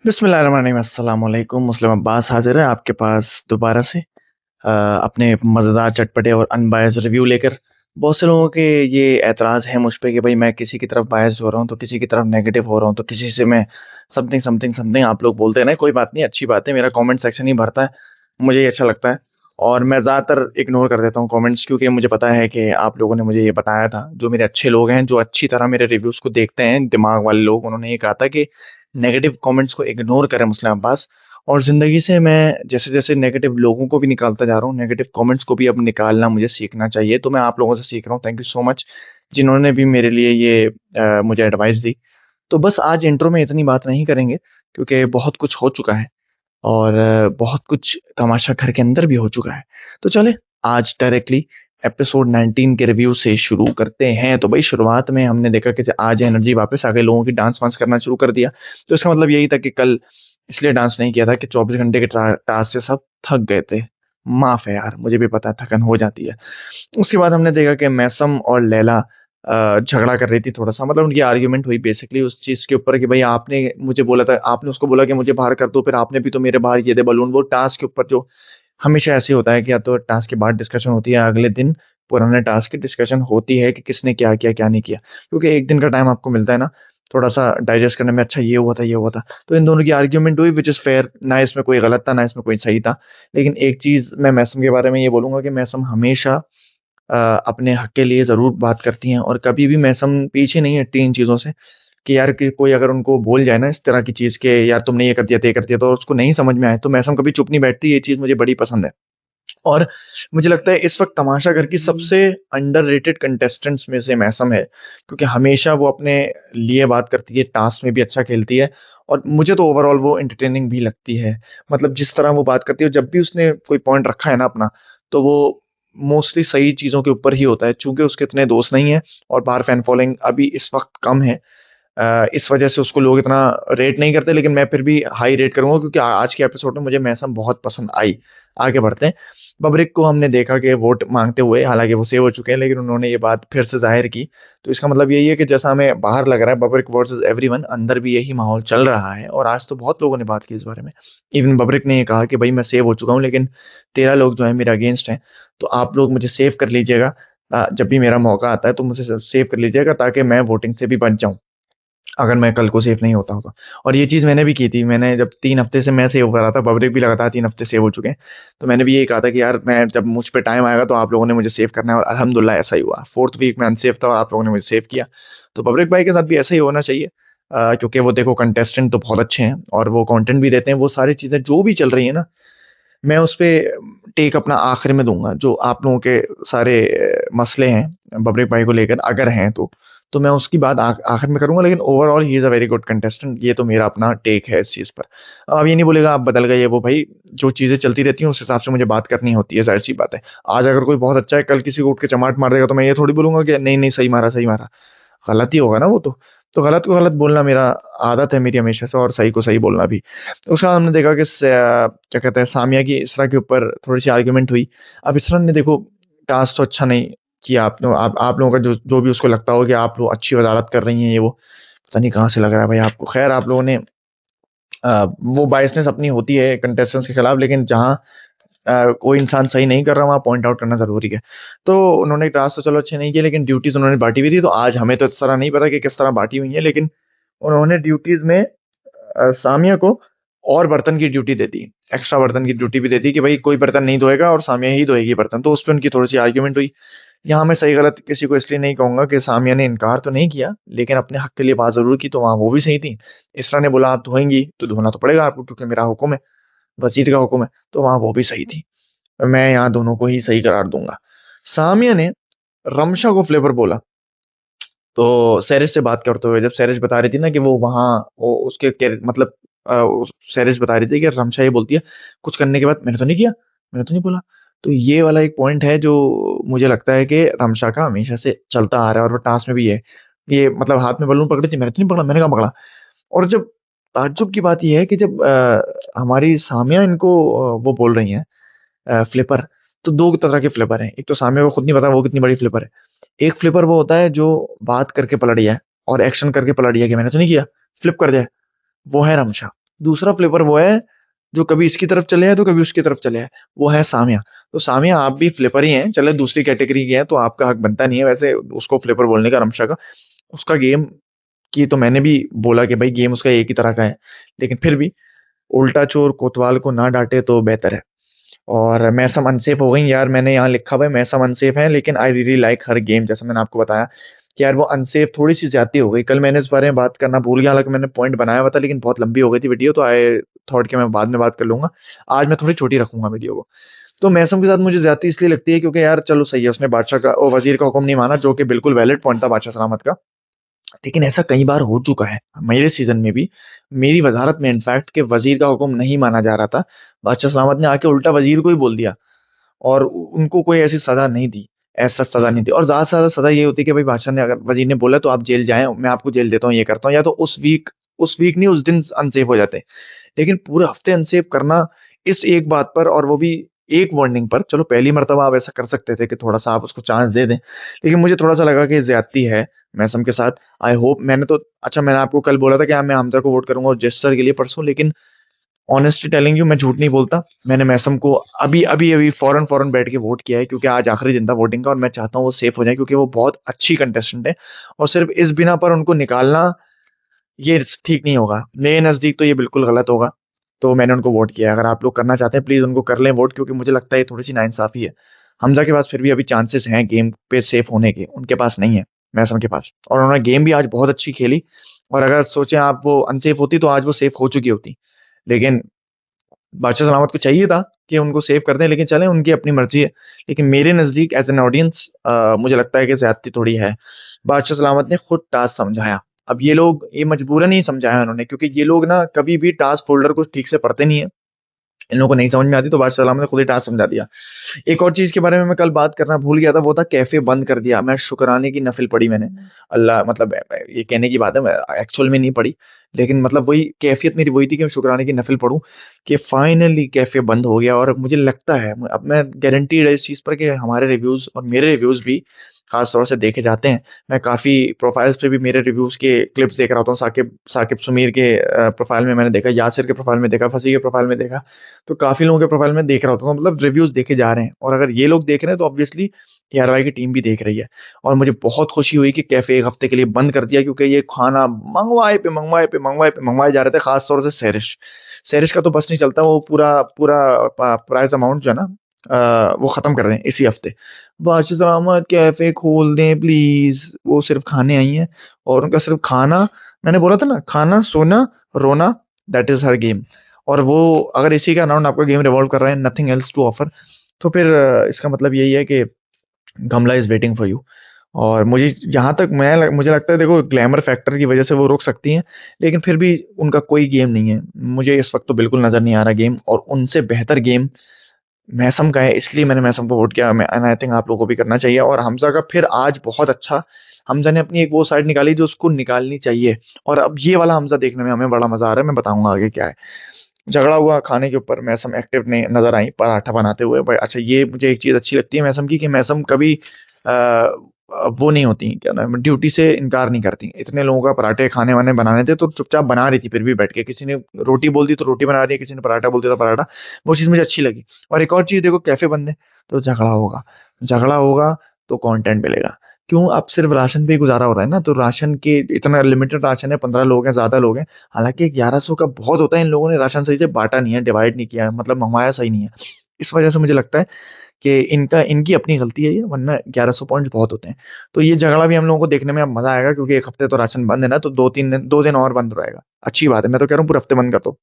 बिस्मिल्लाहिर्रहमानिर्रहीम अस्सलाम वालेकुम। मुस्लिम अब्बास हाजिर है आपके पास दोबारा से अपने मज़ेदार चटपटे और अनबायस्ड रिव्यू लेकर। बहुत से लोगों के ये एतराज़ है मुझ पे कि भाई मैं किसी की तरफ बायस्ड हो रहा हूँ तो किसी की तरफ नेगेटिव हो रहा हूँ तो किसी से मैं समथिंग समथिंग समथिंग आप लोग बोलते हैं ना। कोई बात नहीं, अच्छी बात है, मेरा कमेंट सेक्शन ही भरता है, मुझे ये अच्छा लगता है। और मैं ज़्यादातर इग्नोर कर देता हूँ कमेंट्स, क्योंकि मुझे पता है कि आप लोगों ने मुझे ये बताया था, जो मेरे अच्छे लोग हैं जो अच्छी तरह मेरे रिव्यूज़ को देखते हैं, दिमाग वाले लोग, उन्होंने ये कहा था कि नेगेटिव कमेंट्स को इग्नोर करें मुस्लिम अब्बास। और ज़िंदगी से मैं जैसे-जैसे नेगेटिव लोगों को भी निकालता जा रहा हूँ, नेगेटिव कमेंट्स को भी अब निकालना मुझे सीखना चाहिए। तो मैं आप लोगों से सीख रहा हूँ। थैंक यू सो मच जिन्होंने भी मेरे लिए ये मुझे एडवाइस दी। तो बस आज इंट्रो में इतनी बात नहीं करेंगे, क्योंकि बहुत कुछ हो चुका है और बहुत कुछ तमाशा घर के अंदर भी हो चुका है। तो चलें आज डायरेक्टली एपिसोड 19 के रिव्यू से शुरू करते हैं। तो भाई शुरुआत में हमने देखा कि आज एनर्जी वापस आ गई, लोगों की डांस वांस करना शुरू कर दिया। तो इसका मतलब यही था कि कल इसलिए डांस नहीं किया था कि 24 घंटे के टास्क से सब थक गए थे। माफ है यार, मुझे भी पता है थकन हो जाती है। उसके बाद हमने देखा कि मैसम और लैला झगड़ा कर रही थी थोड़ा सा, मतलब उनकी आर्ग्यूमेंट हुई बेसिकली उस चीज के ऊपर कि भाई आपने मुझे बोला था, आपने उसको बोला कि मुझे बाहर कर दो, फिर आपने भी तो मेरे बाहर किए थे बलून। वो टास्क के ऊपर जो हमेशा ऐसे होता है कि या तो टास्क के बाद डिस्कशन होती है, अगले दिन पुराने टास्क की डिस्कशन होती है कि किसने क्या किया क्या नहीं किया, क्योंकि एक दिन का टाइम आपको मिलता है ना थोड़ा सा डाइजेस्ट करने में। अच्छा ये हुआ था ये हुआ था, तो इन दोनों की आर्ग्यूमेंट हुई विच इज फेयर, ना इसमें कोई गलत था ना इसमें कोई सही था। लेकिन एक चीज मैं मैसम के बारे में ये बोलूंगा कि मैसम हमेशा अपने हक के लिए जरूर बात करती हैं, और कभी भी मैसम पीछे नहीं हटती इन चीजों से कि यार कि कोई अगर उनको बोल जाए ना इस तरह की चीज के यार तुमने ये कर दिया, ते कर दिया, तो उसको नहीं समझ में आए तो मैसम कभी चुप नहीं बैठती। ये चीज मुझे बड़ी पसंद है। और मुझे लगता है इस वक्त तमाशा घर की सबसे अंडररेटेड कंटेस्टेंट्स में से मैसम है, क्योंकि हमेशा वो अपने लिए बात करती है, टास्क में भी अच्छा खेलती है, और मुझे तो ओवरऑल वो एंटरटेनिंग भी लगती है। मतलब जिस तरह वो बात करती है, जब भी उसने कोई पॉइंट रखा है ना अपना, तो वो मोस्टली सही चीजों के ऊपर ही होता है। चूंकि उसके इतने दोस्त नहीं है और बाहर फैन फॉलोइंग अभी इस वक्त कम है, इस वजह से उसको लोग इतना रेट नहीं करते, लेकिन मैं फिर भी हाई रेट करूंगा क्योंकि आज के एपिसोड में मुझे मैसम बहुत पसंद आई। आगे बढ़ते हैं। बबरिक को हमने देखा कि वोट मांगते हुए, हालांकि वो सेव हो चुके हैं, लेकिन उन्होंने ये बात फिर से जाहिर की। तो इसका मतलब यही है कि जैसा हमें बाहर लग रहा है बबरिक वर्सेस एवरीवन, अंदर भी यही माहौल चल रहा है। और आज तो बहुत लोगों ने बात की इस बारे में। इवन बबरिक ने ये कहा कि भाई मैं सेव हो चुका हूँ, लेकिन 13 लोग जो है मेरे अगेंस्ट हैं, तो आप लोग मुझे सेव कर लीजिएगा। जब भी मेरा मौका आता है तो मुझे सेव कर लीजिएगा, ताकि मैं वोटिंग से भी बच जाऊं अगर मैं कल को सेफ नहीं होता होता। और ये चीज़ मैंने भी की थी। मैंने जब 3 हफ्ते से मैं सेव कर रहा था, बबरेक भी लगातार 3 हफ्ते सेव हो चुके हैं। तो मैंने भी यही कहा था कि यार मैं जब मुझ पे टाइम आएगा तो आप लोगों ने मुझे सेव करना है, और अल्हम्दुलिल्लाह ऐसा ही हुआ। 4th वीक में अनसेफ था और आप लोगों ने मुझे सेव किया। तो बबरेक भाई के साथ भी ऐसा ही होना चाहिए, क्योंकि वो देखो कंटेस्टेंट तो बहुत अच्छे हैं और वो कंटेंट भी देते हैं। वो सारी चीज़ें जो भी चल रही है ना, मैं उस पे टेक अपना आखिर में दूँगा। जो आप लोगों के सारे मसले हैं बबरेक भाई को लेकर, अगर हैं तो मैं उसकी बात आखिर में करूँगा। लेकिन overall he is a very good contestant, ये तो मेरा अपना टेक है इस चीज़ पर। अब ये नहीं बोलेगा आप बदल गए ये वो, भाई जो चीज़ें चलती रहती हैं उस हिसाब से मुझे बात करनी होती है, ज़ाहिर-सी बात है। आज अगर कोई बहुत अच्छा है, कल किसी को उठ के चमाट मार देगा, तो मैं ये थोड़ी बोलूँगा कि नहीं, नहीं सही मारा, सही मारा। गलत ही होगा ना वो तो। तो गलत को गलत बोलना मेरा आदत है मेरी हमेशा से, और सही को सही बोलना भी। उसके बाद हमने देखा कि क्या कहते हैं, सामिया की इसरा के ऊपर थोड़ी-सी आर्गुमेंट हुई। अब इसरा ने देखो टास्क तो अच्छा नहीं किया, आप लोगों का जो जो भी उसको लगता हो कि आप लोग अच्छी वज़ारत कर रही हैं ये वो, पता नहीं कहाँ से लग रहा है भाई आपको। ख़ैर आप लोगों ने वो बायसनेस अपनी होती है कंटेस्टेंट्स के खिलाफ, लेकिन जहाँ कोई इंसान सही नहीं कर रहा वहाँ पॉइंट आउट करना ज़रूरी है। तो उन्होंने टास्क तो चलो अच्छे नहीं किए, लेकिन ड्यूटीज़ उन्होंने बाँटी हुई थी। तो आज हमें तो इस तरह नहीं पता कि किस तरह बाँटी हुई है, लेकिन उन्होंने ड्यूटीज़ में सामिया को और बर्तन की ड्यूटी दे दी। एक्स्ट्रा बर्तन की ड्यूटी भी दे दी कि भाई कोई बर्तन नहीं धोएगा और सामिया ही धोएगी बर्तन। तो उसपे उनकी थोड़ी-सी आर्गुमेंट हुई। यहाँ मैं सही-गलत किसी को इसलिए नहीं कहूँगा कि सामिया ने इनकार तो नहीं किया, लेकिन अपने हक के लिए बात ज़रूर की, तो वहाँ वो भी सही थी। इसरा ने बोला आप धोएँगी, तो धोना तो पड़ेगा आपको क्योंकि मेरा हुक्म है, वज़ीर का हुक्म है, तो वहाँ वो भी सही थी। मैं यहाँ दोनों को ही सही करार दूँगा। सामिया ने रमशा को फ्लेवर बोला, तो सैरिश से बात करते हुए जब सैरिश बता रही थी ना कि वो वहाँ वो उसके मतलब सैरिश बता रही थी कि रमशा ये बोलती है कुछ करने के बाद मैंने तो नहीं किया, मैंने तो नहीं बोला। तो ये वाला एक पॉइंट है जो मुझे लगता है कि रमशा का हमेशा से चलता आ रहा है, और वो टास्क में भी है। ये मतलब हाथ में बलून पकड़ी थी, मैंने तो नहीं पकड़ा, मैंने कहाँ पकड़ा। और जब ताज्जुब की बात ये है कि जब हमारी सामिया इनको वो बोल रही हैं फ्लिपर, तो 2 तरह के फ्लिपर हैं। एक तो सामने को खुद नहीं पता वो कितनी बड़ी फ्लिपर है। एक फ्लिपर वो होता है जो बात करके पलट जाए और एक्शन करके पलट जाए कि मैंने तो नहीं किया, फ्लिप कर जाए, वो है रमशा। दूसरा फ्लिपर वो है जो कभी इसकी तरफ चले है तो कभी उसकी तरफ चले है, वो है सामिया। तो सामिया आप भी फ्लिपर ही हैं, चले दूसरी कैटेगरी के हैं तो आपका हक बनता नहीं है वैसे उसको फ्लिपर बोलने का, रमशा का। उसका गेम की तो मैंने भी बोला कि भाई गेम उसका एक ही तरह का है, लेकिन फिर भी उल्टा चोर कोतवाल को ना डांटे तो बेहतर है। और मैसम अनसेफ हो गई यार, मैंने यहाँ लिखा हुआ है मैसम अनसेफ है, लेकिन I really like her game, जैसा मैंने आपको बताया कि यार वो अनसेफ थोड़ी सी ज्यादा हो गई। कल मैंने इस बारे में बात करना भूल गया, हालांकि मैंने पॉइंट बनाया हुआ था लेकिन बहुत लंबी हो गई थी वीडियो, तो आई थॉट कि मैं बाद में बात कर लूंगा। आज मैं थोड़ी छोटी रखूंगा वीडियो को। तो मैसम के साथ मुझे ज्यादा इसलिए लगती है क्योंकि यार चलो सही है, उसने बादशाह का और वजीर का हुक्म नहीं माना, जो कि बिल्कुल वैलिड पॉइंट था बादशाह सलामत का। लेकिन ऐसा कई बार हो चुका है मेरे सीजन में भी, मेरी वजारत में इनफैक्ट, कि वजीर का हुक्म नहीं माना जा रहा था, बादशाह सलामत ने आके उल्टा वजीर को ही बोल दिया और उनको कोई ऐसी सजा नहीं दी, ऐसा सजा नहीं दी। और ज्यादा से ज्यादा सजा ये होती है कि भाई बादशाह ने अगर वजीर ने बोला तो आप जेल जाएं, मैं आपको जेल देता हूँ, ये करता हूँ, या तो उस वीक नहीं, उस दिन अनसेफ हो जाते। लेकिन पूरे हफ्ते अनसेफ करना इस एक बात पर, और वो भी एक वार्निंग पर, चलो पहली मर्तबा आप ऐसा कर सकते थे कि थोड़ा सा आप उसको चांस दे दें, लेकिन मुझे थोड़ा सा लगा कि ज्यादती है मैसम के साथ। आई होप, मैंने तो अच्छा मैंने आपको कल बोला था कि हाँ मैं हमजा को वोट करूंगा और जेस्टर के लिए परसों, लेकिन ऑनेस्टली टेलिंग यू, मैं झूठ नहीं बोलता, मैंने मैसम को अभी अभी अभी फौरन फौरन बैठ के वोट किया है, क्योंकि आज आखिरी दिन था वोटिंग का और मैं चाहता हूँ वो सेफ हो जाए, क्योंकि वो बहुत अच्छी कंटेस्टेंट है। और सिर्फ इस बिना पर उनको निकालना ये ठीक नहीं होगा, मेरे नजदीक तो ये बिल्कुल गलत होगा। तो मैंने उनको वोट किया है। अगर आप लोग करना चाहते हैं प्लीज उनको कर लें वोट, क्योंकि मुझे लगता है ये थोड़ी सी नाइंसाफी है। हमजा के पास फिर भी अभी चांसेस हैं गेम पे सेफ होने के, उनके पास नहीं है मैसम के पास, और उन्होंने गेम भी आज बहुत अच्छी खेली। और अगर सोचें आप वो अनसेफ होती तो आज वो सेफ हो चुकी होती, लेकिन बादशाह सलामत को चाहिए था कि उनको सेव कर दें, लेकिन चलें उनकी अपनी मर्जी है। लेकिन मेरे नजदीक एज एन ऑडियंस मुझे लगता है कि ज्यादती थोड़ी है। बादशाह सलामत ने खुद टास्क समझाया, अब ये लोग ये मजबूरन नहीं समझाया उन्होंने, क्योंकि ये लोग ना कभी भी टास्क फोल्डर को ठीक से पढ़ते नहीं है, इन लोगों को नहीं समझ में आती, तो बादशाह सलामत ने खुद ही टास्क समझा दिया। एक और चीज के बारे में मैं कल बात करना भूल गया था, वो था कैफे बंद कर दिया। मैं शुक्राने की नफिल पढ़ी मैंने, अल्लाह मतलब ये कहने की बात है, मैं एक्चुअल में नहीं पढ़ी, लेकिन मतलब वही कैफियत मेरी वही थी कि मैं शुक्राने की नफिल पढ़ूं कि फाइनली कैफे बंद हो गया। और मुझे लगता है, अब मैं गारंटीड है इस चीज पर कि हमारे रिव्यूज और मेरे रिव्यूज भी खास तौर से देखे जाते हैं। मैं काफी प्रोफाइल्स पे भी मेरे रिव्यूज के क्लिप्स देख रहा होता हूँ, साकिब साकिब सुमीर के प्रोफाइल में मैंने देखा, यासिर के प्रोफाइल में देखा, फसी के प्रोफाइल में देखा, तो काफी लोगों के प्रोफाइल में देख रहा होता हूँ, मतलब रिव्यूज देखे जा रहे हैं। और अगर ये लोग देख रहे हैं तो ऑब्वियसली ARY की टीम भी देख रही है। और मुझे बहुत खुशी हुई कि कैफे एक हफ्ते के लिए बंद कर दिया, क्योंकि ये खाना मंगवाए जा रहे थे, खास तौर से सैरिश सैरिश का तो बस नहीं चलता, वो पूरा पूरा प्राइस अमाउंट जो है ना वो खत्म कर दें इसी हफ्ते। बादशाह सलामत कैफे खोल दें प्लीज, वो सिर्फ खाने आई हैं और उनका सिर्फ खाना, मैंने बोला था ना, खाना सोना रोना, दैट इज हर गेम। और वो अगर इसी का अराउंड आपका गेम रिवॉल्व कर रहा है, नथिंग एल्स टू ऑफर, तो फिर इसका मतलब यही है कि गमला इज वेटिंग फॉर यू। और मुझे जहां तक मुझे लगता है, देखो ग्लैमर फैक्टर की वजह से वो रोक सकती हैं, लेकिन फिर भी उनका कोई गेम नहीं है, मुझे इस वक्त तो बिल्कुल नजर नहीं आ रहा गेम, और उनसे बेहतर गेम मैसम का है, इसलिए मैंने मैसम को वोट किया। मैं एंड आई थिंक आप लोगों को भी करना चाहिए। और हमजा का फिर आज बहुत अच्छा, हमजा ने अपनी एक वो साइड निकाली जो उसको निकालनी चाहिए, और अब ये वाला हमजा देखने में हमें बड़ा मजा आ रहा है, मैं बताऊंगा आगे क्या है। झगड़ा हुआ खाने के ऊपर, मैसम एक्टिव ने नजर आई पराठा बनाते हुए भाई। अच्छा ये मुझे एक चीज अच्छी लगती है मैसम की, कि मैसम कभी आ, वो नहीं होती, क्या नाम है, ड्यूटी से इनकार नहीं करती। इतने लोगों का पराठे खाने वाने बनाने थे तो चुपचाप बना रही थी, फिर भी बैठ के, किसी ने रोटी बोल दी तो रोटी बना रही है, किसी ने पराठा बोल दिया तो पराठा। वो चीज मुझे अच्छी लगी। और एक और चीज देखो, कैफे बंद है तो झगड़ा होगा, झगड़ा होगा तो कंटेंट मिलेगा। क्यों, अब सिर्फ राशन पे ही गुजारा हो रहा है ना, तो राशन के इतना लिमिटेड राशन है, 15 लोग हैं, ज्यादा लोग हैं, हालांकि 1100 का बहुत होता है, इन लोगों ने राशन सही से बांटा नहीं है, डिवाइड नहीं किया है, मतलब मंगवाया सही नहीं है। इस वजह से मुझे लगता है कि इनकी अपनी गलती है ये, वरना 1100 पॉइंट्स बहुत होते हैं। तो ये झगड़ा भी हम लोगों को देखने में अब मजा आएगा, क्योंकि एक हफ्ते तो राशन बंद है ना, तो 2-3 दिन 2 दिन और बंद रहेगा, अच्छी बात है। मैं तो कह रहा हूँ पूरे हफ्ते बंद कर दो,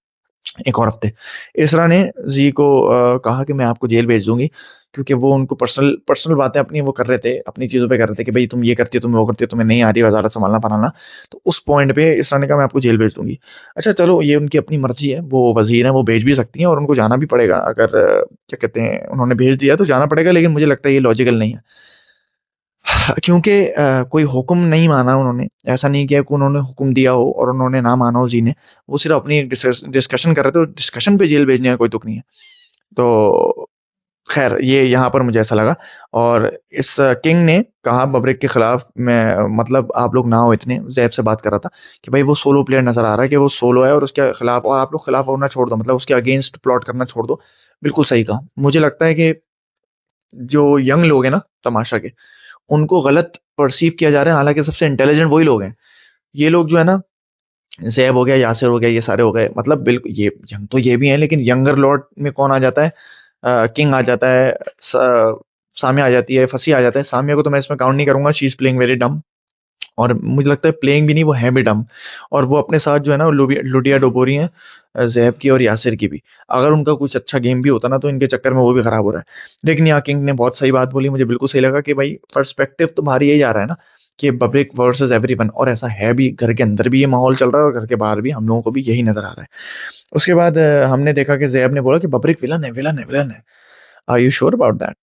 एक और हफ्ते। इसरा ने जी को कहा कि मैं आपको जेल भेज दूंगी, क्योंकि वो उनको पर्सनल पर्सनल बातें अपनी वो कर रहे थे, अपनी चीजों पे कर रहे थे कि भाई तुम ये करती हो, तुम वो करती हो, तुम्हें नहीं आ रही वजारत संभालना फलाना। तो उस पॉइंट पे इसरा ने कहा मैं आपको जेल भेज दूंगी। अच्छा चलो, ये उनकी अपनी मर्जी है, वो वजीर है, वो भेज भी सकती हैं, और उनको जाना भी पड़ेगा, अगर क्या कहते हैं उन्होंने भेज दिया तो जाना पड़ेगा, लेकिन मुझे लगता है ये लॉजिकल नहीं है। क्योंकि कोई हुक्म नहीं माना उन्होंने, ऐसा नहीं किया कि उन्होंने हुक्म दिया हो और उन्होंने ना माना हो जी ने, वो सिर्फ अपनी एक डिस्कशन कर रहे थे, डिस्कशन पे जेल भेजने का कोई तुक नहीं है। तो खैर ये यहाँ पर मुझे ऐसा लगा। और इस किंग ने कहा बब्रिक के खिलाफ, मैं मतलब आप लोग ना हो इतने, जैब से बात कर रहा था कि भाई वो सोलो प्लेयर नजर आ रहा है कि वो सोलो है और उसके खिलाफ, और आप लोग खिलाफ होना छोड़ दो, मतलब उसके अगेंस्ट प्लॉट करना छोड़ दो। बिल्कुल सही कहा। मुझे लगता है कि जो यंग लोग हैं ना तमाशा के, उनको गलत परसीव किया जा रहा है, हालांकि सबसे इंटेलिजेंट वही लोग हैं। ये लोग जो है ना, ज़ैब हो गया, यासिर हो गया, ये सारे हो गए, मतलब बिल्कुल ये यंग तो ये भी हैं, लेकिन यंगर लॉट में कौन आ जाता है? किंग आ जाता है, सामिया आ जाती है, फसी आ जाता है। सामिया को तो मैं इसमें काउंट नहीं करूंगा, शी इज प्लेइंग वेरी डम। और मुझे लगता है प्लेइंग भी नहीं, वो है भी डम। और वो अपने साथ जो है ना लुडिया डोबोरी हैं, ज़ैब की और यासिर की भी। अगर उनका कुछ अच्छा गेम भी होता ना, तो इनके चक्कर में वो भी खराब हो रहा है। लेकिन यहाँ किंग ने बहुत सही बात बोली, मुझे बिल्कुल सही लगा कि भाई पर्सपेक्टिव तुम्हारी यही आ रहा है ना, कि बब्रिक वर्सेस एवरीवन, और ऐसा है भी, घर के अंदर भी ये माहौल चल रहा है और घर के बाहर भी हम लोगों को भी यही नजर आ रहा है। उसके बाद हमने देखा कि ज़ैब ने बोला कि बब्रिक विलन है, विलन है, विलन है। Are you sure about that?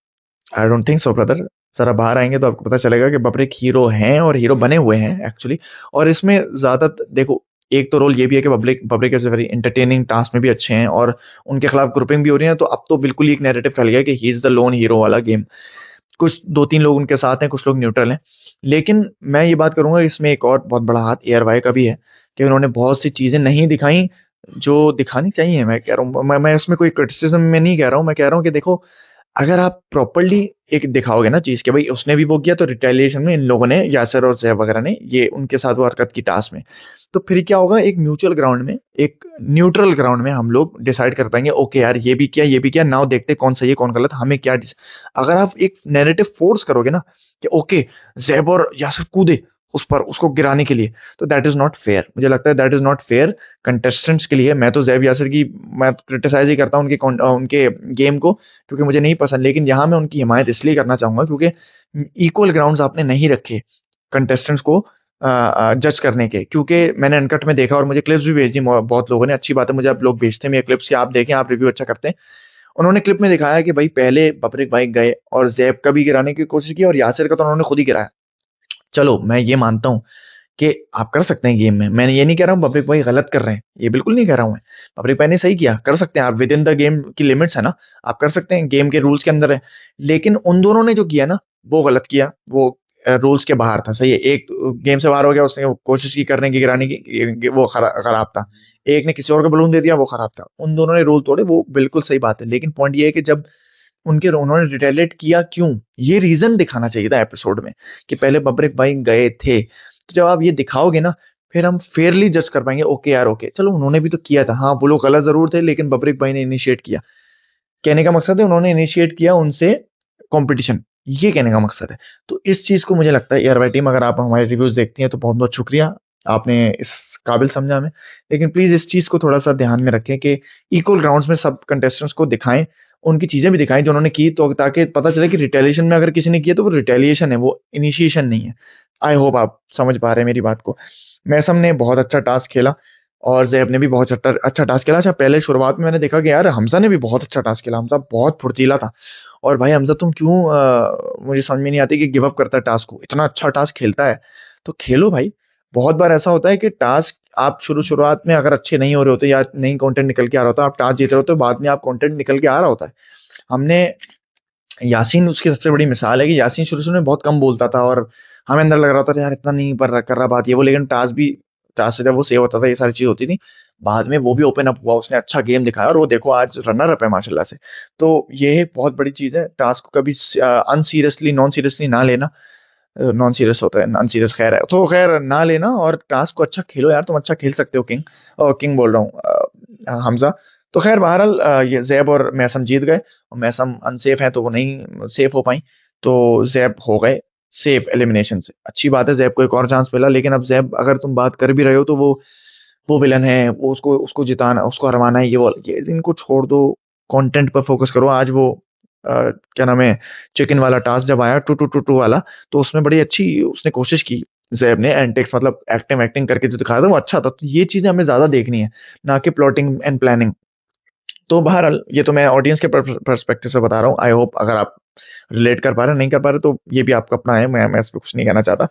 I don't think so brother. जरा बाहर आएंगे तो आपको पता चलेगा कि बब्रिक हीरो हैं और हीरो बने हुए हैं एक्चुअली। और इसमें ज्यादा देखो, एक तो रोल ये भी है कि बब्रिक बब्रिक इज वेरी एंटरटेनिंग, टास्क में भी अच्छे हैं, और उनके खिलाफ ग्रुपिंग भी हो रही है, तो अब तो बिल्कुल ही एक नैरेटिव फैल गया कि he is the loan hero वाला गेम। कुछ दो तीन लोग उनके साथ हैं, कुछ लोग न्यूट्रल हैं। लेकिन मैं ये बात करूंगा, इसमें एक और बहुत बड़ा हाथ एयर वाई का भी है, कि उन्होंने बहुत सी चीजें नहीं दिखाई जो दिखानी चाहिए। मैं कह रहा हूँ, मैं इसमें कोई क्रिटिसिज्म में नहीं कह रहा हूँ, मैं कह रहा हूँ कि देखो, अगर आप प्रॉपरली एक दिखाओगे ना चीज के भाई उसने भी वो किया, तो रिटेलिएशन में इन लोगों ने, यासर और जैब वगैरह ने, ये उनके साथ वो हरकत की टास्क में, तो फिर क्या होगा, एक म्यूचुअल ग्राउंड में, एक न्यूट्रल ग्राउंड में हम लोग डिसाइड कर पाएंगे, ओके यार ये भी किया, ये भी किया, नाउ देखते हैं कौन सही है कौन गलत, हमें क्या अगर आप एक नैरेटिव फोर्स करोगे ना कि ओके जैब और यासर कूदे उस पर, उसको गिराने के लिए, तो दैट इज नॉट फेयर। मुझे लगता है that is not fair contestants के लिए। मैं तो जैब यासर की मैं क्रिटिसाइज ही करता हूँ उनके गेम को, क्योंकि मुझे नहीं पसंद। लेकिन यहाँ मैं उनकी हिमायत इसलिए करना चाहूंगा क्योंकि इक्वल ग्राउंड्स आपने नहीं रखे कंटेस्टेंट्स को जज करने के। क्योंकि मैंने अनकट में देखा, और मुझे क्लिप्स भी भेजी बहुत लोगों ने, अच्छी बात है, मुझे आप लोग भेजते हैं क्लिप्स कि आप देखें, आप रिव्यू अच्छा करते हैं। उन्होंने क्लिप में दिखाया कि भाई पहले बबरिक भाई गए और जैब का भी गिराने की कोशिश की, और यासिर का तो उन्होंने खुद ही गिराया। चलो मैं ये मानता हूँ कि आप कर सकते हैं गेम में, मैंने ये नहीं कह रहा हूँ बबरिक भाई गलत कर रहे हैं, ये बिल्कुल नहीं कह रहा हूँ मैं। बबरिक भाई ने सही किया, कर सकते हैं आप, विद इन द गेम की लिमिट्स है ना, आप कर सकते हैं, गेम के रूल्स के अंदर है। लेकिन उन दोनों ने जो किया ना, वो गलत किया, वो रूल्स के बाहर था। सही है, एक गेम से बाहर हो गया, उसने कोशिश की करने की गिराने की, वो खराब था। एक ने किसी और को बलून दे दिया, वो खराब था। उन दोनों ने रूल तोड़े, वो बिल्कुल सही बात है। लेकिन पॉइंट ये है कि जब उन्होंने रिटेलिएट किया क्यों, ये रीजन दिखाना चाहिए था एपिसोड में, कि पहले बबरिक भाई गए थे। तो जब आप ये दिखाओगे ना, फिर हम फेयरली जज कर पाएंगे, ओके यार ओके चलो उन्होंने भी तो किया था, हाँ वो लोग गलत जरूर थे, लेकिन बबरिक भाई ने इनिशिएट किया। कहने का मकसद है उन्होंने इनिशिएट किया उनसे कंपटीशन, ये कहने का मकसद है। तो इस चीज को मुझे लगता है, यार भाई टीम अगर आप हमारे रिव्यूज देखती हैं तो बहुत बहुत शुक्रिया, आपने इस काबिल समझा हमें। लेकिन प्लीज इस चीज को थोड़ा सा ध्यान में रखें कि इक्वल ग्राउंड्स में सब कंटेस्टेंट्स को दिखाएं, उनकी चीजें भी दिखाएं जो उन्होंने की, तो ताकि पता चले कि रिटेलिएशन में अगर किसी ने किया तो वो रिटेलिएशन है, वो इनिशिएशन नहीं है। आई होप आप समझ पा रहे हैं मेरी बात को। मैसम ने बहुत अच्छा टास्क खेला, और जैब ने भी बहुत अच्छा टास्क खेला। अच्छा पहले शुरुआत में मैंने देखा कि यार हमजा ने भी बहुत अच्छा टास्क खेला, हमजा बहुत फुर्तीला था। और भाई हमजा तुम क्यों, मुझे समझ में नहीं आती कि गिव अप करता है टास्क को, इतना अच्छा टास्क खेलता है तो खेलो भाई। बहुत बार ऐसा होता है कि टास्क आप शुरुआत में अगर अच्छे नहीं हो रहे होते, या नहीं कंटेंट निकल के आ रहा होता, आप टास्क जीत रहे होते, बाद में आप कंटेंट निकल के आ रहा होता है। हमने यासीन उसकी सबसे बड़ी मिसाल है कि यासीन शुरू शुरू में बहुत कम बोलता था, और हमें अंदर लग रहा था यार इतना नहीं कर रहा बात ये वो, लेकिन टास्क से जब वो सेव होता था, ये सारी चीज होती थी, बाद में वो भी ओपन अप हुआ, उसने अच्छा गेम दिखाया, और वो देखो आज रनर अप है माशाल्लाह से। तो ये एक बहुत बड़ी चीज है, टास्क को कभी अनसीरियसली नॉन सीरियसली ना लेना। नॉन सीरियस होता है, नॉन सीरियस खैर है, तो खैर ना लेना, और टास्क को अच्छा खेलो यार, तुम अच्छा खेल सकते हो किंग, और किंग बोल रहा हूँ हमजा। तो खैर बहरहाल ये जैब और मैसम जीत गए, और मैसम अनसेफ है तो वो नहीं सेफ हो पाई, तो जैब हो गए सेफ एलिमिनेशन से। अच्छी बात है, जैब को एक और चांस मिला। लेकिन अब जैब अगर तुम बात कर भी रहे हो तो वो विलन है, वो उसको उसको जिताना, उसको हरवाना है, ये इनको छोड़ दो, कंटेंट पर फोकस करो। आज वो क्या नाम है, चिकन वाला टास्क जब आया, टू टू टू टू वाला, तो उसमें बड़ी अच्छी उसने कोशिश की जैब ने, एंटिक्स मतलब एक्टिंग एक्टिंग करके जो दिखाया था वो अच्छा था। तो ये चीजें हमें ज्यादा देखनी है, ना कि प्लॉटिंग एंड प्लानिंग। तो बहरहाल ये तो मैं ऑडियंस के पर्सपेक्टिव से बता रहा हूँ। आई होप अगर आप रिलेट कर पा रहे, नहीं कर पा रहे, तो ये भी आपका अपना है, मैं इस पे कुछ नहीं कहना चाहता।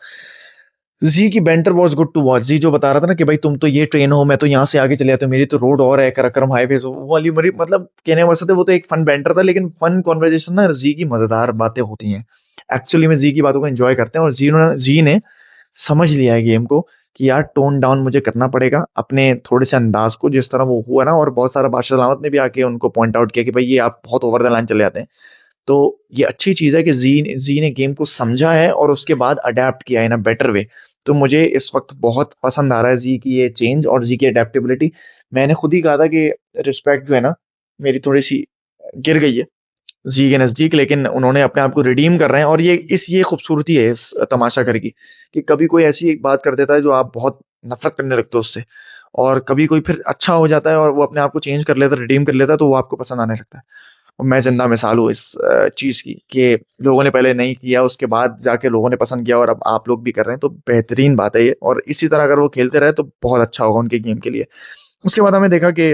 जी की banter was good to watch. जी जो बता रहा था ना कि भाई तुम तो ये ट्रेन हो, मैं तो यहाँ से आगे चले जाता हूँ, मेरी तो रोड और है, कराक्रम हाईवे, वो वाली मेरी मतलब कहने का मकसद है, वो तो एक फन बेंटर था, लेकिन फन कॉन्वर्जेशन ना जी की मजेदार बातें होती हैं। एक्चुअली में जी की बातों को एंजॉय करते हैं, और जी ने समझ लिया है गेम को कि यार टोन डाउन मुझे करना पड़ेगा अपने थोड़े से अंदाज को, जिस तरह वो हुआ ना। और बहुत सारा बादशाह सलामत ने भी आके उनको पॉइंट आउट किया कि भाई ये आप बहुत ओवर द लाइन चले जाते हैं। तो ये अच्छी चीज है कि जी ने गेम को समझा है और उसके बाद अडेप्ट किया है इन अ बेटर वे। तो मुझे इस वक्त बहुत पसंद आ रहा है जी की ये चेंज और जी की अडेप्टेबिलिटी। मैंने खुद ही कहा था कि रिस्पेक्ट जो है ना मेरी थोड़ी सी गिर गई है जी के नजदीक, लेकिन उन्होंने अपने आप को रिडीम कर रहे हैं। और ये खूबसूरती है इस तमाशा कर की, कि कभी कोई ऐसी एक बात कर देता है जो आप बहुत नफरत करने लगते हो उससे, और कभी कोई फिर अच्छा हो जाता है और वो अपने आप को चेंज कर लेता है, रिडीम कर लेता है, तो वो आपको पसंद आने लगता है। और मैं जिंदा मिसाल हूँ इस चीज की, कि लोगों ने पहले नहीं किया, उसके बाद जाके लोगों ने पसंद किया, और अब आप लोग भी कर रहे हैं, तो बेहतरीन बात है ये। और इसी तरह अगर वो खेलते रहे तो बहुत अच्छा होगा उनके गेम के लिए। उसके बाद हमें देखा कि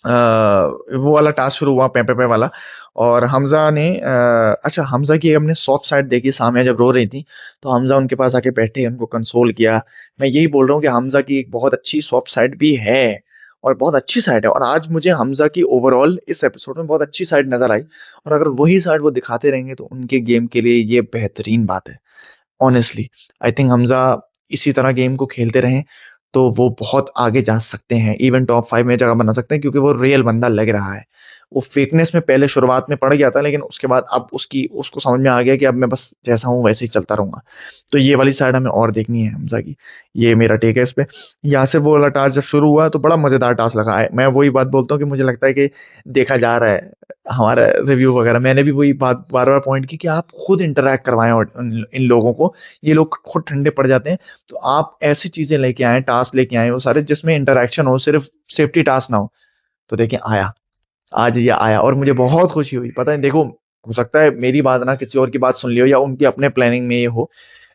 वो वाला टास्क शुरू हुआ, पे वाला। और हमजा ने अच्छा, हमजा की हमने सॉफ्ट साइड देखी, सामने जब रो रही थी तो हमजा उनके पास आके बैठे, उनको कंसोल किया। मैं यही बोल रहा हूँ कि हमजा की एक बहुत अच्छी सॉफ्ट साइड भी है, और बहुत अच्छी साइड है। और आज मुझे हमजा की ओवरऑल इस एपिसोड में बहुत अच्छी साइड नजर आई। और अगर वही साइड वो दिखाते रहेंगे तो उनके गेम के लिए ये बेहतरीन बात है। ऑनेस्टली आई थिंक हमजा इसी तरह गेम को खेलते रहें तो वो बहुत आगे जा सकते हैं, इवन टॉप 5 में जगह बना सकते हैं, क्योंकि वो रियल बंदा लग रहा है। वो फेकनेस में पहले शुरुआत में पड़ गया था, लेकिन उसके बाद अब उसको समझ में आ गया कि अब मैं बस जैसा हूँ वैसे ही चलता रहूंगा। तो ये वाली साइड हमें और देखनी है हमजा की। ये मेरा टेक है इस पे। यहाँ से वो वाला टास्क जब शुरू हुआ तो बड़ा मजेदार टास्क लगा है। मैं वही बात बोलता हूँ कि मुझे लगता है कि देखा जा रहा है हमारा रिव्यू वगैरह, मैंने भी वही बात बार बार पॉइंट की कि आप खुद इंटरेक्ट करवाएं और इन लोगों को। ये लोग खुद ठंडे पड़ जाते हैं। तो आप ऐसी चीजें लेके आए, टास्क लेके आए वो सारे, जिसमें इंटरेक्शन हो, सिर्फ सेफ्टी टास्क ना हो। तो देखिए आया, आज ये आया, और मुझे बहुत खुशी हुई। पता है देखो, हो सकता है मेरी बात ना किसी और की बात सुन ली हो, या उनकी अपने प्लानिंग में ये हो,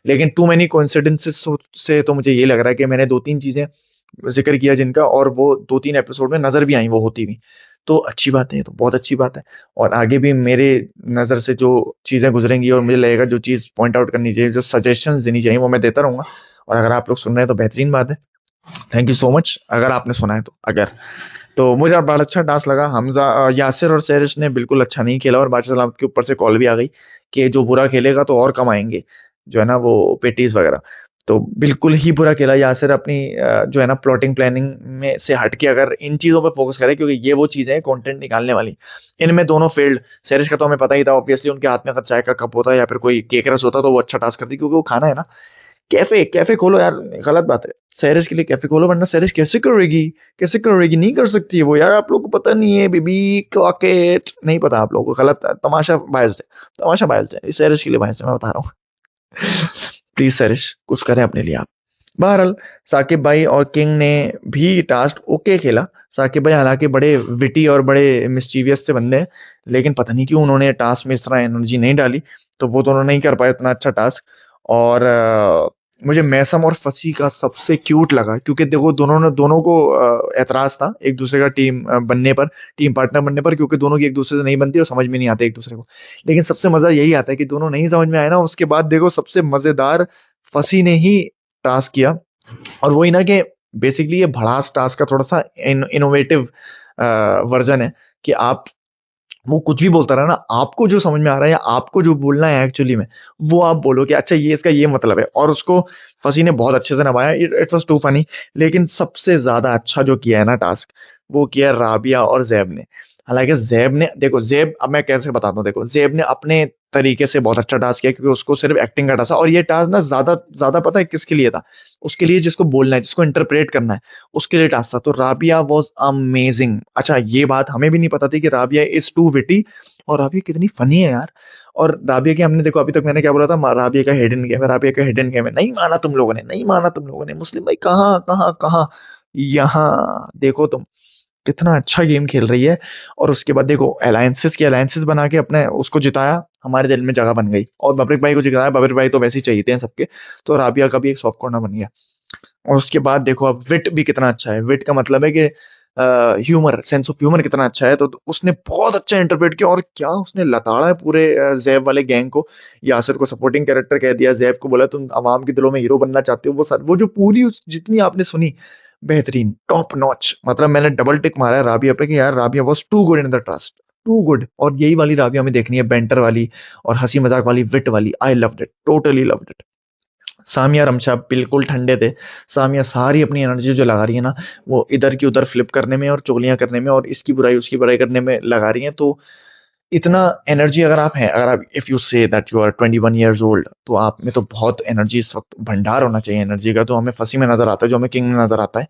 लेकिन टू मेनी कोइंसिडेंसेस से तो मुझे ये लग रहा है कि मैंने दो तीन चीजें जिक्र किया जिनका, और वो दो तीन एपिसोड में नजर भी आई वो होती हुई। तो अच्छी बात है, तो बहुत अच्छी बात है। और आगे भी मेरे नजर से जो चीजें गुजरेंगी और मुझे लगेगा जो चीज पॉइंट आउट करनी चाहिए, जो सजेशंस देनी चाहिए, वो मैं देता रहूंगा। और अगर आप लोग सुन रहे हैं तो बेहतरीन बात है। थैंक यू सो मच अगर आपने सुना है तो। अगर तो मुझे बड़ा अच्छा टास्क लगा। हमजा यासिर और सैरिश ने बिल्कुल अच्छा नहीं खेला, और बादशाह सलामत के ऊपर से कॉल भी आ गई कि जो बुरा खेलेगा तो और कम आएंगे, जो है ना वो पेटीज वगैरह। तो बिल्कुल ही बुरा खेला यासिर। अपनी जो है ना प्लॉटिंग प्लानिंग में से हट के अगर इन चीजों पे फोकस करे, क्योंकि ये वो चीजें हैं कंटेंट निकालने वाली, इनमें दोनों फेल्ड। सैरिश का तो हमें पता ही था, ऑब्वियसली उनके हाथ में अगर चाय का कप होता या फिर कोई केक रस होता तो वो अच्छा टास्क करती, क्योंकि वो खाना है ना। कैफे कैफे खोलो यार, गलत बात है। सैरिश के लिए कैफे खोलो, वरना सैरिश कैसे करेगी? कैसे करेगी? नहीं कर सकती है वो यार। आप लोगों को पता नहीं है बेबी, क्लॉकेट नहीं पता आप लोगों को, गलत तमाशा बायस है। तमाशा बायस है, सैरिश के लिए बायस है, मैं बता रहा हूँ। प्लीज सैरिश कुछ करें अपने लिए आप। बहरहाल साकिब भाई और किंग ने भी टास्क ओके खेला। साकिब भाई हालांकि बड़े विटी और बड़े मिस्चीवियस से बंदे हैं, लेकिन पता नहीं क्यों उन्होंने टास्क में इस तरह एनर्जी नहीं डाली, तो वो दोनों नहीं कर पाए इतना अच्छा टास्क। और मुझे मैसम और फसी का सबसे क्यूट लगा, क्योंकि देखो दोनों को एतराज था एक दूसरे का बनने पर, टीम पार्टनर बनने पर, क्योंकि दोनों की एक दूसरे से नहीं बनती और समझ में नहीं आते एक दूसरे को। लेकिन सबसे मजा यही आता है कि दोनों नहीं समझ में आए ना, उसके बाद देखो सबसे मजेदार फसी ने ही टास्क किया। और वही ना कि बेसिकली ये भड़ास टास्क का थोड़ा सा इनोवेटिव वर्जन है, कि आप वो कुछ भी बोलता रहा ना, आपको जो समझ में आ रहा है या आपको जो बोलना है एक्चुअली में, वो आप बोलो कि अच्छा ये इसका ये मतलब है। और उसको फसी ने बहुत अच्छे से निभाया। It was to funny. लेकिन सबसे ज्यादा अच्छा जो किया है ना टास्क, वो किया है राबिया और जैब ने। हालांकि जैब ने, देखो जैब, अब मैं कैसे बताता हूँ, देखो जैब ने अपने तरीके से बहुत अच्छा टास्क किया, क्योंकि उसको सिर्फ एक्टिंग का टास्क था। और ये टास्क ना ज्यादा ज्यादा पता है किसके लिए था? उसके लिए जिसको बोलना है, जिसको इंटरप्रेट करना है, उसके लिए टास्क था। तो राबिया वॉज अमेजिंग। अच्छा ये बात हमें भी नहीं पता थी कि राबिया इज टू विटी, और राबिया कितनी फनी है यार। और राबिया की हमने देखो, अभी तक मैंने क्या बोला था, राबिया का हिडन गेम है, राबिया का हिडन गेम है, नहीं माना तुम लोगों ने, नहीं माना तुम लोगों ने। मुस्लिम भाई कहाँ कहाँ कहाँ, यहाँ देखो तुम कितना अच्छा गेम खेल रही है। और उसके बाद देखो अलायंसेस बना के अपने उसको जिताया, हमारे दिल में जगह बन गई। और बबरिक भाई को जिताया, बबरिक भाई तो वैसे ही चाहिए हैं सबके। तो राबिया का भी एक सॉफ्ट कॉर्नर बन गया। और उसके बाद देखो अब विट भी कितना अच्छा है। विट का मतलब है कि ह्यूमर, सेंस ऑफ ह्यूमर कितना अच्छा है, तो उसने बहुत अच्छा इंटरप्रेट किया और क्या उसने लताड़ा है पूरे ज़ैब वाले गैंग को। यासिर को सपोर्टिंग कैरेक्टर कह दिया, ज़ैब को बोला तुम अवाम के दिलों में हीरो बनना चाहते हो, वो जो पूरी जितनी आपने सुनी, बेहतरीन, टॉप नॉच। मतलब मैंने डबल टिक मारा है राबिया पे कि यार Rabia was too good in the trust, too good. और यही वाली राबिया हमें देखनी है, बैंटर वाली और हँसी मज़ाक वाली, विट वाली। I loved it, totally loved it. Samia Ramsha बिल्कुल ठंडे थे। सामिया सारी अपनी एनर्जी जो लगा रही है ना, वो इधर की उधर फ्लिप करने में और चुगलियाँ करने में और इसकी बुराई उसकी बुराई करने में लगा रही हैं। तो इतना एनर्जी अगर आप हैं, अगर आप if you say that you are 21 years old, तो आप में तो बहुत एनर्जी इस वक्त भंडार होना चाहिए एनर्जी का। तो हमें फंसी में नजर आता है, जो हमें किंग में नजर आता है।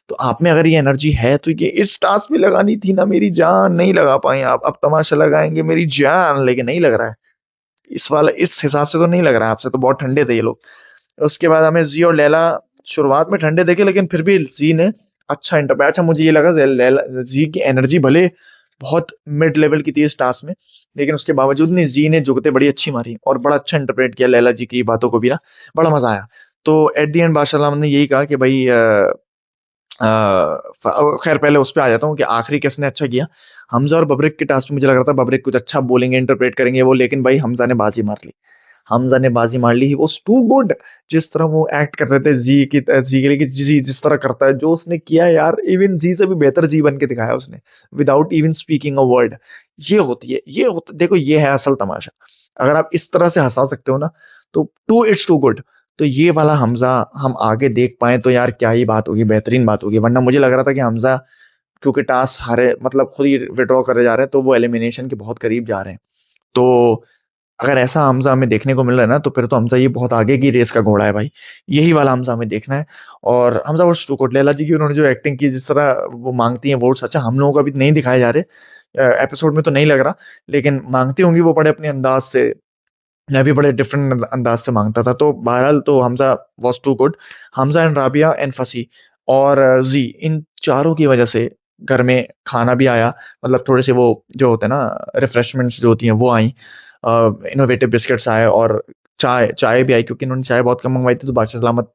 तो आप में अगर ये एनर्जी है तो ये इस टास्क में लगानी थी ना मेरी जान, नहीं लगा पाए आप। अब तमाशा लगाएंगे मेरी जान, लेकिन नहीं लग रहा है इस वाला, इस हिसाब से तो नहीं लग रहा है। आपसे तो बहुत ठंडे थे ये लोग। उसके बाद हमें जी और लैला शुरुआत में ठंडे देखे, लेकिन फिर भी जी ने अच्छा इंटरप्रेट। अच्छा मुझे ये लगा लैला जी की एनर्जी भले बहुत मिड लेवल की थी इस टास्क में, लेकिन उसके बावजूद ने जी ने जुगते बड़ी अच्छी मारी और बड़ा अच्छा इंटरप्रेट किया लैला जी की बातों को भी ना, बड़ा मजा आया। तो एट द एंड बादशाह आलम ने यही कहा कि भाई खैर पहले उस पे आ जाता हूँ कि आखिरी किसने अच्छा किया। हमजा और बबरिक के टास्क में मुझे लग रहा था बबरिक कुछ अच्छा बोलेंगे, इंटरप्रेट करेंगे वो, लेकिन भाई हमजा ने बाजी मार ली। हमजा ने बाजी मार ली, ही वाज टू गुड। जिस तरह वो एक्ट कर रहे थे जी के लिए, कि जी जिस तरह करता है, जो उसने किया यार, इवन जी से भी बेहतर जी बन के दिखाया उसने, without even speaking a word. देखो ये है असल तमाशा। अगर आप इस तरह से हंसा सकते हो ना, तो टू इट्स टू गुड। तो ये वाला हमजा हम आगे देख पाए तो यार क्या ही बात होगी, बेहतरीन बात होगी। वरना मुझे लग रहा था कि हमजा क्योंकि टास्क हारे, मतलब खुद ही विड्रॉ करे जा रहे हैं, तो वो एलिमिनेशन के बहुत करीब जा रहे हैं। तो अगर ऐसा हमजा हमें देखने को मिल रहा है ना, तो फिर तो हमजा ये बहुत आगे की रेस का घोड़ा है भाई। यही वाला हमजा हमें देखना है। और हमजा वर्सेस टू कोट, लैला जी की उन्होंने जो एक्टिंग की, जिस तरह वो मांगती हैं वोट्स, अच्छा हम लोगों को अभी नहीं दिखाए जा रहे एपिसोड में, तो नहीं लग रहा, लेकिन मांगती होंगी वो बड़े अपने अंदाज से। मैं भी बड़े डिफरेंट अंदाज से मांगता था। तो बहरहाल तो Hamza was too good. Hamza and Rabia and Fasi और जी, इन चारों की वजह से घर में खाना भी आया। मतलब थोड़े से वो जो होते हैं ना, रिफ्रेशमेंट्स जो होती हैं वो आई, इनोवेटिव बिस्किट्स आए और चाय चाय भी आई, क्योंकि इन्होंने चाय बहुत कम मंगवाई थी। तो बादशाह सलामत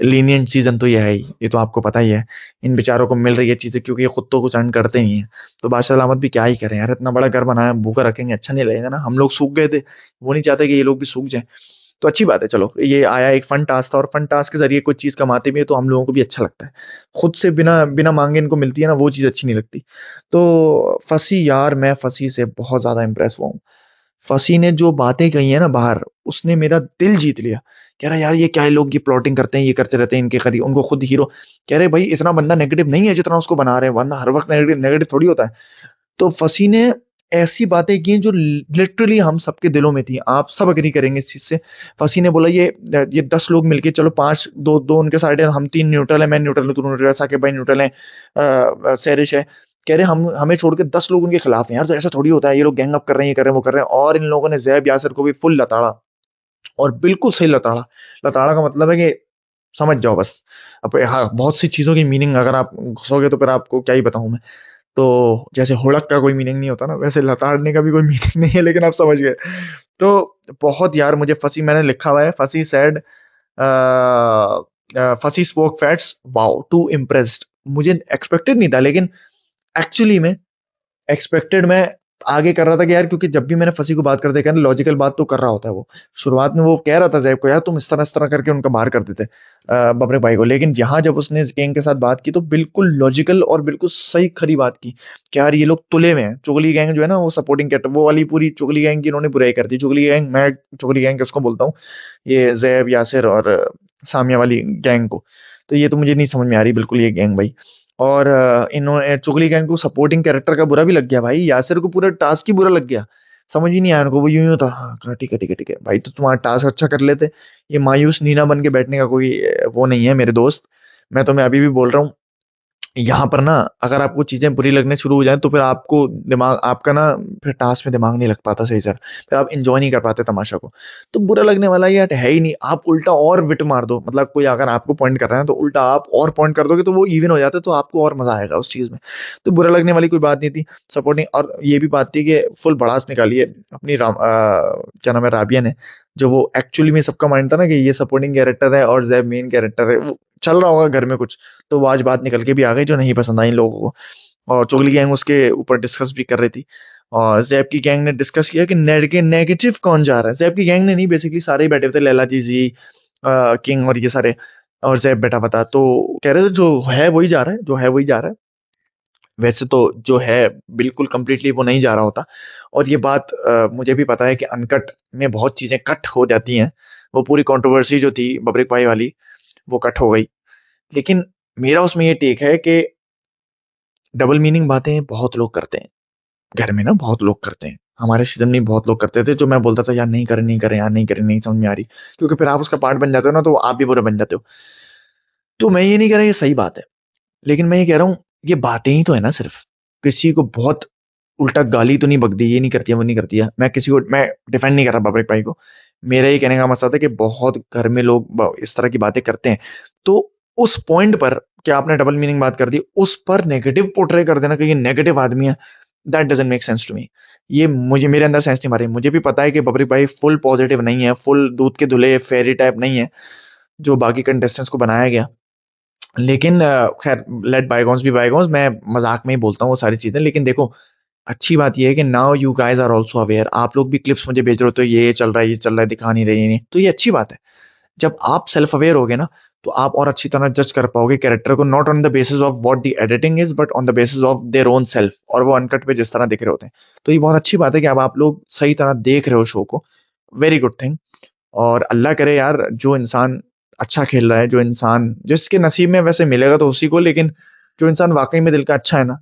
लीनियंट सीजन तो ये है ही, ये तो आपको पता ही है। इन बेचारों को मिल रही है चीजें क्योंकि ये खुद तो कुछ अर्न करते ही हैं। तो बादशाह सलामत भी क्या ही करें यार, इतना बड़ा घर बनाया, भूखा रखेंगे अच्छा नहीं लगेगा ना। हम लोग सूख गए थे, वो नहीं चाहते कि ये लोग भी सूख जाएं। तो अच्छी बात है, चलो ये आया, एक फन टास्क था और फन टास्क के जरिए कुछ चीज कमाते भी है तो हम लोगों को भी अच्छा लगता है। खुद से बिना बिना मांगे इनको मिलती है ना, वो चीज अच्छी नहीं लगती। तो फंसी यार, मैं फंसी से बहुत ज्यादा इंप्रेस हुआ हूँ। फसी ने जो बातें कही है ना बाहर, उसने मेरा दिल जीत लिया। कह रहा यार ये क्या है, लोग ये प्लॉटिंग करते हैं, ये करते रहते हैं, इनके करीब उनको खुद हीरो। कह रहे भाई इतना बंदा नेगेटिव नहीं है जितना उसको बना रहे हैं, वरना हर वक्त नेगेटिव नेगेटिव थोड़ी होता है। तो फसी ने ऐसी बातें की जो लिटरली हम सबके दिलों में थी, आप सब अग्री करेंगे इस चीज से। फसी ने बोला ये 10 लोग मिलके, चलो पांच, दो दो उनके साइड है, हम तीन न्यूट्रल है, मैं न्यूट्रल हूं, तू न्यूट्रल है, साकिब भाई न्यूट्रल है, सैरिश है। कह रहे हम हमें छोड़ के 10 लोग उनके खिलाफ हैं यार, तो ऐसा थोड़ी होता है, ये लोग गैंग अप कर रहे हैं, ये कर रहे हैं, वो कर रहे हैं। और इन लोगों ने जैब यासर को भी फुल लताड़ा, और बिल्कुल सही लताड़ा। लताड़ा का मतलब है कि समझ जाओ बस। अब हाँ, बहुत सी चीजों की मीनिंग अगर आप घुसोगे तो फिर आपको क्या ही बताऊं मैं। तो जैसे हुड़क का कोई मीनिंग नहीं होता ना, वैसे लताड़ने का भी कोई मीनिंग नहीं है, लेकिन आप समझ गए। तो बहुत यार, मुझे फंसी, मैंने लिखा हुआ है Fasi said, Fasi spoke facts, wow too impressed. मुझे एक्सपेक्टेड नहीं था, लेकिन एक्चुअली में एक्सपेक्टेड मैं आगे कर रहा था कि यार, क्योंकि जब भी मैंने फंसी को बात करते देखा ना, लॉजिकल बात तो कर रहा होता है वो। शुरुआत में वो कह रहा था जैब को, यार तुम इस तरह करके उनका बाहर कर देते बबरे भाई को। लेकिन यहाँ जब उसने गैंग के साथ बात की तो बिल्कुल लॉजिकल और बिल्कुल सही खरी बात की कि यार ये लोग तुले में हैं। चुगली गैंग जो है ना, वो सपोर्टिंग कैरेक्टर, वो वाली पूरी चुगली गैंग की इन्होंने बुराई कर दी। चुगली गैंग, मैं चुगली गैंग किसको बोलता हूँ, ये जैब यासिर और सामिया वाली गैंग को। तो ये तो मुझे नहीं समझ में आ रही बिल्कुल ये गैंग भाई। और इन्होंने चुगली गैंग को सपोर्टिंग कैरेक्टर का बुरा भी लग गया भाई, यासिर को पूरा टास्क ही बुरा लग गया। समझ ही नहीं आया उनको, वो यूं यूं था, हाँ हाँ, ठीक है ठीक है ठीक है भाई, तो तुम्हारा टास्क अच्छा कर लेते। ये मायूस नीना बन के बैठने का कोई वो नहीं है मेरे दोस्त। मैं तुम्हें अभी भी बोल रहा हूँ, यहाँ पर ना, अगर आपको चीजें बुरी लगने शुरू हो जाए तो फिर आपको दिमाग आपका ना, फिर टास्क में दिमाग नहीं लग पाता सही सर, फिर आप इंजॉय नहीं कर पाते तमाशा को। तो बुरा लगने वाला ये है ही नहीं, आप उल्टा और विट मार दो। मतलब कोई अगर आपको पॉइंट कर रहा है तो उल्टा आप और पॉइंट कर दोगे तो वो इवन हो जाता है, तो आपको और मजा आएगा उस चीज में। तो बुरा लगने वाली कोई बात नहीं थी। सपोर्टिंग, और ये भी बात थी कि फुल भड़ास निकाली है अपनी क्या नाम है, राबिया ने। जो वो एक्चुअली में सबका माइंड था ना कि ये सपोर्टिंग कैरेक्टर है और जैब मेन कैरेक्टर है, चल रहा होगा घर में कुछ, तो वो आज बात निकल के भी आ गई जो नहीं पसंद आई इन लोगों को। और चुगली गैंग उसके ऊपर डिस्कस भी कर रही थी, और जैब की गैंग ने डिस्कस किया कि नेगेटिव कौन जा रहा है। जैब की गैंग ने नहीं, बेसिकली सारे ही बैठे हुए थे, लैला जी, किंग और ये सारे, और जैब बैठा हुआ था। तो कह रहे थे जो है वही जा रहा है, जो है वही जा रहा है। वैसे तो जो है बिल्कुल कंप्लीटली वो नहीं जा रहा होता। और ये बात मुझे भी पता है कि अनकट में बहुत चीजें कट हो जाती हैं। वो पूरी कंट्रोवर्सी जो थी बबरिक भाई वाली, वो कट हो गई। लेकिन मेरा उसमें ये टेक है कि डबल मीनिंग बातें बहुत लोग करते हैं घर में ना, बहुत लोग करते हैं। हमारे सीजन में बहुत लोग करते थे, जो मैं बोलता था यार नहीं करें, नहीं करें यार, नहीं करें, नहीं समझ में आ रही, क्योंकि फिर आप उसका पार्ट बन जाते हो ना, तो आप भी बुरे बन जाते हो। तो मैं ये नहीं कह रहा ये सही बात है, लेकिन मैं ये कह रहा हूँ ये बातें ही तो है ना सिर्फ। किसी को बहुत उल्टा गाली तो नहीं बक दी, ये नहीं करती है, वो नहीं करती है। मैं किसी को मैं डिफेंड नहीं कर रहा बाबरिक भाई को। मेरा ये कहने का मकसद है कि बहुत घर में लोग इस तरह की बातें करते हैं। तो उस पॉइंट पर क्या आपने डबल मीनिंग बात कर दी, उस पर नेगेटिव पोर्ट्रे कर देना कि ये नेगेटिव आदमी है, that doesn't make sense to me. ये मुझे, मेरे अंदर सेंस नहीं मारी। मुझे भी पता है कि बबरिक भाई फुल पॉजिटिव नहीं है, फुल दूध के धुले फेरी टाइप नहीं है जो बाकी कंटेस्टेंट्स को बनाया गया। लेकिन खैर, लेट बायगॉन्स बी बायगॉन्स, मैं मजाक में ही बोलता हूँ वो सारी चीजें। लेकिन देखो, अच्छी बात ये है कि now you guys are also aware. आप लोग भी क्लिप्स मुझे भेज रहे हो, तो ये चल रहा है, ये चल रहा है, दिखा नहीं रही, नहीं, तो ये अच्छी बात है। जब आप सेल्फ अवेयर होगे ना, तो आप और अच्छी तरह जज कर पाओगे कैरेक्टर को, not on the basis of what the editing is, but on the basis of their own self, और वो अनकट पे जिस तरह दिख रहे होते हैं। तो ये बहुत अच्छी बात है कि अब आप लोग सही तरह देख रहे हो शो को। Very good thing. और अल्लाह करे यार, जो इंसान अच्छा खेल रहा है, जो इंसान जिसके नसीब में वैसे मिलेगा तो उसी को, लेकिन जो इंसान वाकई में दिल का अच्छा है ना,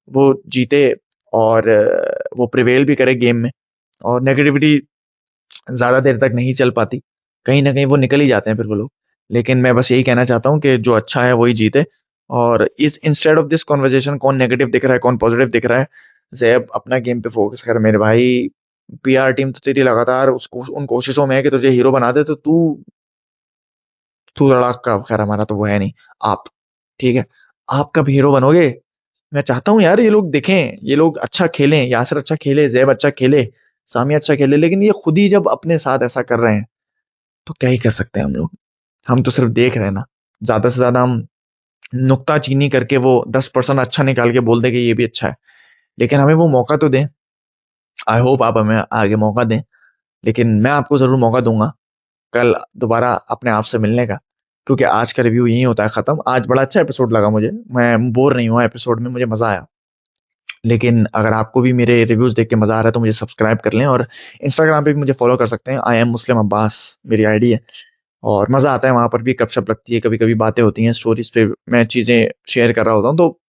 वो जीते, और वो प्रिवेल भी करे गेम में। और नेगेटिविटी ज्यादा देर तक नहीं चल पाती, कहीं ना कहीं वो निकल ही जाते हैं फिर वो लोग। लेकिन मैं बस यही कहना चाहता हूँ कि जो अच्छा है वही जीते। और इस इंस्टेड ऑफ दिस कॉन्वर्जेशन, कौन नेगेटिव दिख रहा है कौन पॉजिटिव दिख रहा है, जैब अपना गेम पे फोकस कर मेरे भाई। पीआर टीम तो तेरी लगातार उसको उन कोशिशों में है कि तुझे हीरो बना दे, तो तू तू लड़ाक का, खैर हमारा तो वो है नहीं। आप, ठीक है, आप कब हीरो बनोगे? मैं चाहता हूँ यार ये लोग दिखें, ये लोग अच्छा खेलें, यासिर अच्छा खेले, जैब अच्छा खेले, सामी अच्छा खेले, लेकिन ये खुद ही जब अपने साथ ऐसा कर रहे हैं, तो क्या ही कर सकते हैं हम लोग। हम तो सिर्फ देख रहे हैं ना। ज्यादा से ज्यादा हम नुक्ता चीनी करके वो 10% अच्छा निकाल के बोल दे कि ये भी अच्छा है, लेकिन हमें वो मौका तो दें। आई होप आप हमें आगे मौका दें, लेकिन मैं आपको जरूर मौका दूंगा कल दोबारा अपने आप से मिलने का। क्योंकि आज का रिव्यू यही होता है खत्म। आज बड़ा अच्छा एपिसोड लगा मुझे, मैं बोर नहीं हुआ एपिसोड में, मुझे मजा आया। लेकिन अगर आपको भी मेरे रिव्यूज देख के मजा आ रहा है, तो मुझे सब्सक्राइब कर लें, और इंस्टाग्राम पे भी मुझे फॉलो कर सकते हैं। आई एम मुस्लिम अब्बास मेरी आईडी है, और मजा आता है वहां पर भी, गपशप लगती है, कभी कभी बातें होती हैं, स्टोरीज पे मैं चीजें शेयर कर रहा होता हूँ, तो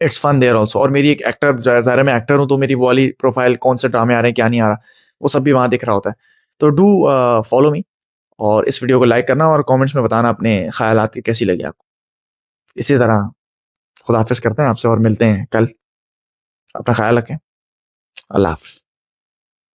इट्स फन देयर ऑल्सो। और मेरी एक एक्टर, ज़ाहिर मैं एक्टर हूँ, तो मेरी वो वाली प्रोफाइल, कौन से ड्रामे आ रहे हैं क्या नहीं आ रहा, वो सब भी वहां दिख रहा होता है। तो डू फॉलो मी, और इस वीडियो को लाइक करना, और कमेंट्स में बताना अपने ख्यालात की कैसी लगी आपको। इसी तरह खुदाफिज करते हैं आपसे, और मिलते हैं कल। अपना ख्याल रखें। अल्लाह हाफिज।